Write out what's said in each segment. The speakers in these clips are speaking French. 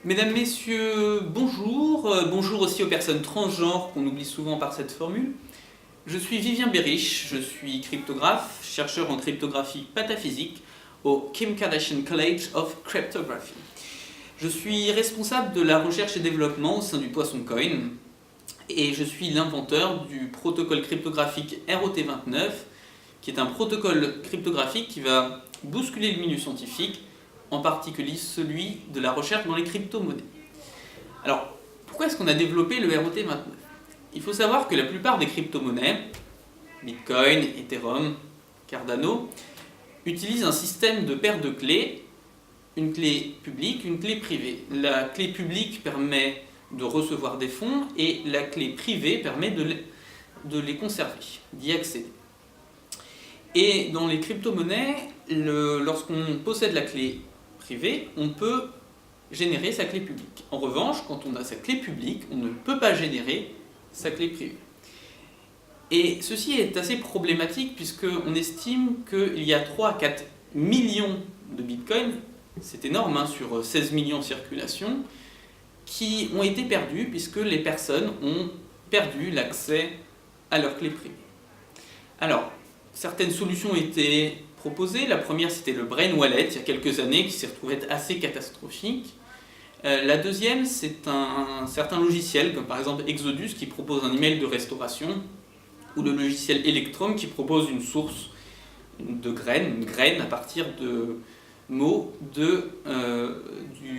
Mesdames, Messieurs, bonjour. Bonjour aussi aux personnes transgenres qu'on oublie souvent par cette formule. Je suis Vivien Berriche, je suis cryptographe, chercheur en cryptographie pataphysique au Kim Kardashian College of Cryptography. Je suis responsable de la recherche et développement au sein du Poisson Coin et je suis l'inventeur du protocole cryptographique ROT29 qui est un protocole cryptographique qui va bousculer le milieu scientifique, en particulier celui de la recherche dans les crypto-monnaies. Alors, pourquoi est-ce qu'on a développé le ROT29 ? Il faut savoir que la plupart des crypto-monnaies, Bitcoin, Ethereum, Cardano, utilisent un système de paire de clés, une clé publique, une clé privée. La clé publique permet de recevoir des fonds et la clé privée permet de les conserver, d'y accéder. Et dans les crypto-monnaies, lorsqu'on possède la clé privée, on peut générer sa clé publique. En revanche, quand on a sa clé publique, on ne peut pas générer sa clé privée. Et ceci est assez problématique puisqu'on estime qu'il y a 3 à 4 millions de bitcoins, c'est énorme hein, sur 16 millions en circulation, qui ont été perdus puisque les personnes ont perdu l'accès à leur clé privée. Alors, certaines solutions ont été proposées. La première, c'était le Brain Wallet, il y a quelques années, qui s'est retrouvé être assez catastrophique. La deuxième, c'est un certain logiciel, comme par exemple Exodus, qui propose un email de restauration, ou le logiciel Electrum, qui propose une source de graines, une graine à partir de mots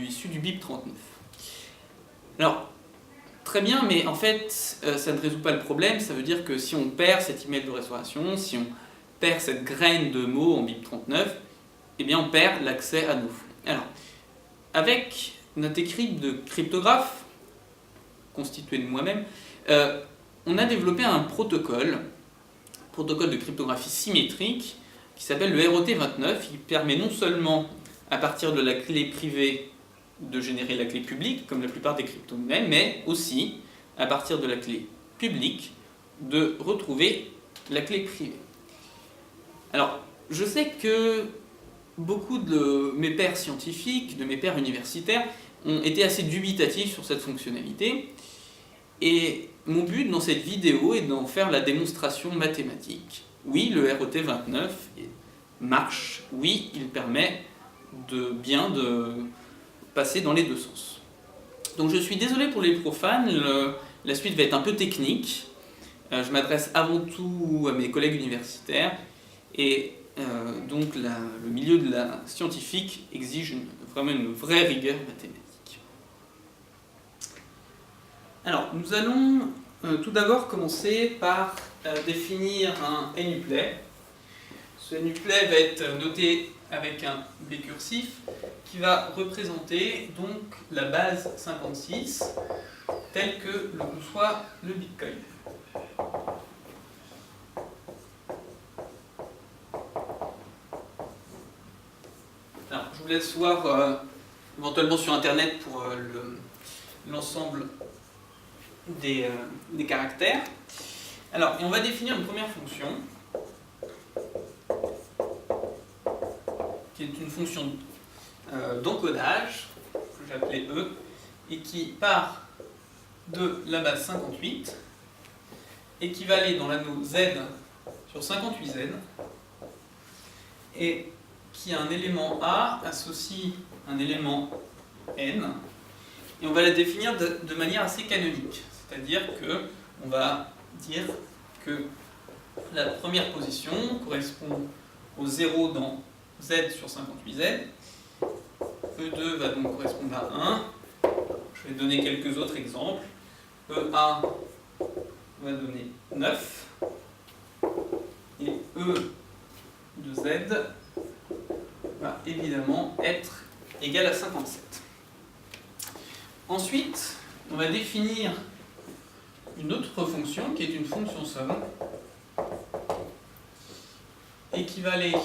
issus du BIP39. Alors, très bien, mais en fait, ça ne résout pas le problème. Ça veut dire que si on perd cet email de restauration, si on perd cette graine de mots en BIP39, eh bien on perd l'accès à nos flux. Alors, avec notre équipe de cryptographes, constitué de moi-même, on a développé un protocole de cryptographie symétrique, qui s'appelle le ROT29. Il permet non seulement, à partir de la clé privée, de générer la clé publique, comme la plupart des crypto-monnaies, mais aussi, à partir de la clé publique, de retrouver la clé privée. Alors, je sais que beaucoup de mes pairs scientifiques, de mes pairs universitaires, ont été assez dubitatifs sur cette fonctionnalité, et mon but dans cette vidéo est d'en faire la démonstration mathématique. Oui, le ROT29 marche, oui, il permet de passer dans les deux sens. Donc je suis désolé pour les profanes, la suite va être un peu technique. Je m'adresse avant tout à mes collègues universitaires et donc le milieu de la scientifique exige vraiment une vraie rigueur mathématique. Alors nous allons tout d'abord commencer par définir un NUPLAY. Ce NUPLAY va être noté avec un B cursif qui va représenter donc la base 56 telle que le conçoit le Bitcoin. Alors, je vous laisse voir éventuellement sur internet pour l'ensemble des caractères. Alors, et on va définir une première fonction qui est une fonction d'encodage, que j'ai appelée E, et qui part de la base 58, et qui va aller dans l'anneau Z sur 58Z, et qui a un élément A associe un élément N, et on va la définir de manière assez canonique, c'est-à-dire qu'on va dire que la première position correspond au 0 dans Z sur 58Z, E2 va donc correspondre à 1, je vais donner quelques autres exemples, EA va donner 9, et E de Z va évidemment être égal à 57. Ensuite, on va définir une autre fonction qui est une fonction somme, et qui va aller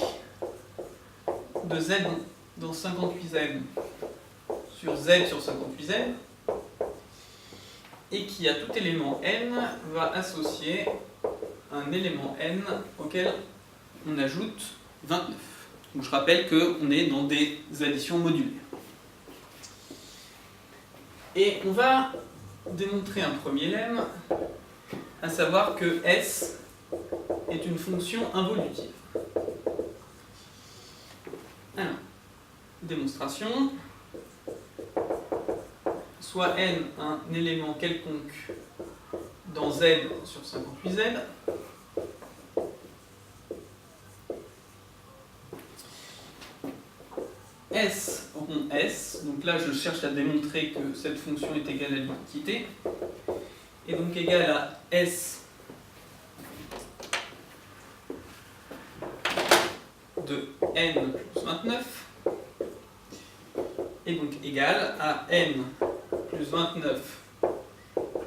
de Z dans 58Z sur Z sur 58Z, et qui à tout élément n va associer un élément n auquel on ajoute 29. Donc je rappelle qu'on est dans des additions modulaires. Et on va démontrer un premier lemme, à savoir que S est une fonction involutive. Alors, démonstration. Soit n un élément quelconque dans Z sur 58Z, S rond S, donc là je cherche à démontrer que cette fonction est égale à l'identité, et donc égale à S de n plus 29, et donc égale à n plus 29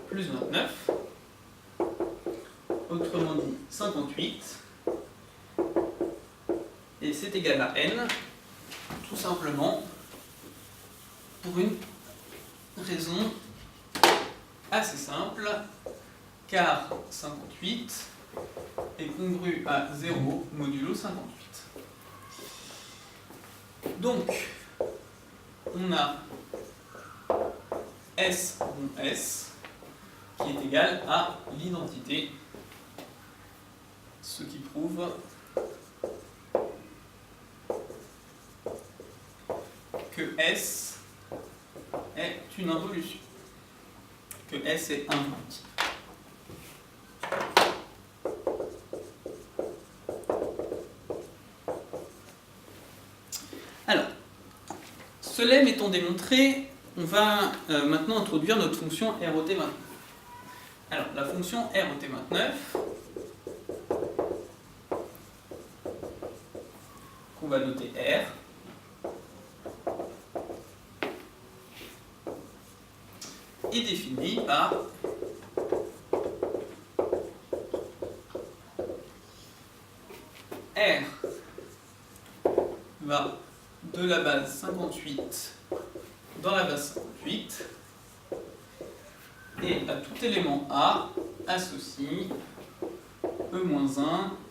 plus 29, autrement dit 58, et c'est égal à n, tout simplement pour une raison assez simple, car 58 est congru à 0 modulo 58. Donc, on a S rond S qui est égal à l'identité, ce qui prouve que S est une involution, que S est involutif. Alors, ce lemme étant démontré, on va maintenant introduire notre fonction ROT29. Alors, la fonction ROT29, qu'on va noter R, est définie par R va de la base 58 dans la base 58 et à tout élément A associe E-1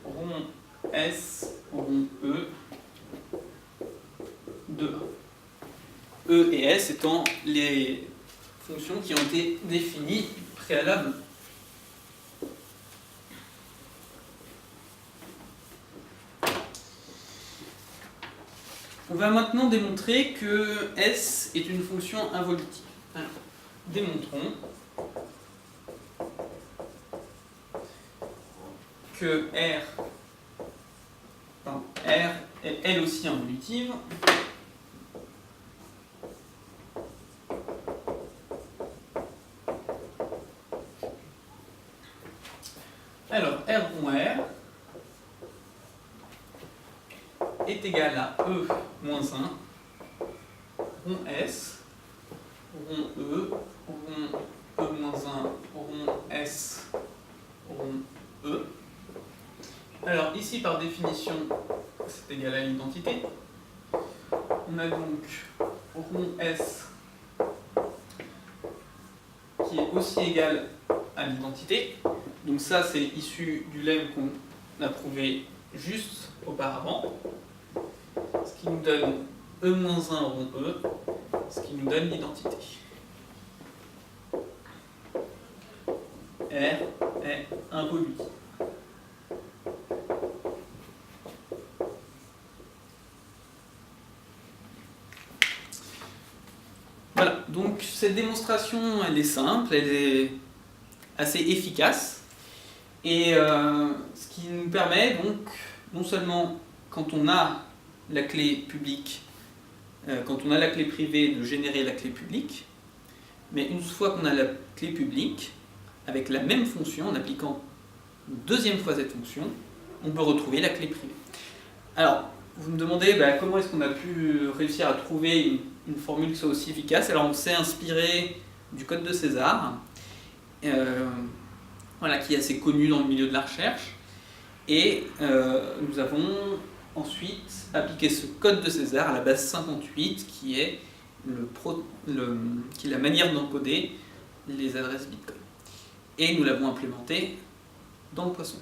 rond S rond E de A. E et S étant les fonctions qui ont été définies préalablement. On va maintenant démontrer que S est une fonction involutive. Alors, démontrons que R est elle aussi involutive. Alors, R rond R est égal à E moins 1, rond S, rond E, rond E moins 1, rond S, rond E. Alors, ici, par définition, c'est égal à l'identité. On a donc rond S qui est aussi égal à l'identité. Donc ça, c'est issu du lemme qu'on a prouvé juste auparavant, ce qui nous donne E-1 rond E, ce qui nous donne l'identité. R est involutive. Voilà, donc cette démonstration, elle est simple, elle est assez efficace. Et ce qui nous permet donc, non seulement quand on a la clé publique, quand on a la clé privée, de générer la clé publique, mais une fois qu'on a la clé publique, avec la même fonction, en appliquant une deuxième fois cette fonction, on peut retrouver la clé privée. Alors, vous me demandez comment est-ce qu'on a pu réussir à trouver une formule qui soit aussi efficace. Alors, on s'est inspiré du code de César, qui est assez connu dans le milieu de la recherche, et nous avons ensuite appliqué ce code de César à la base 58 qui est la manière d'encoder les adresses Bitcoin. Et nous l'avons implémenté dans le Poisson.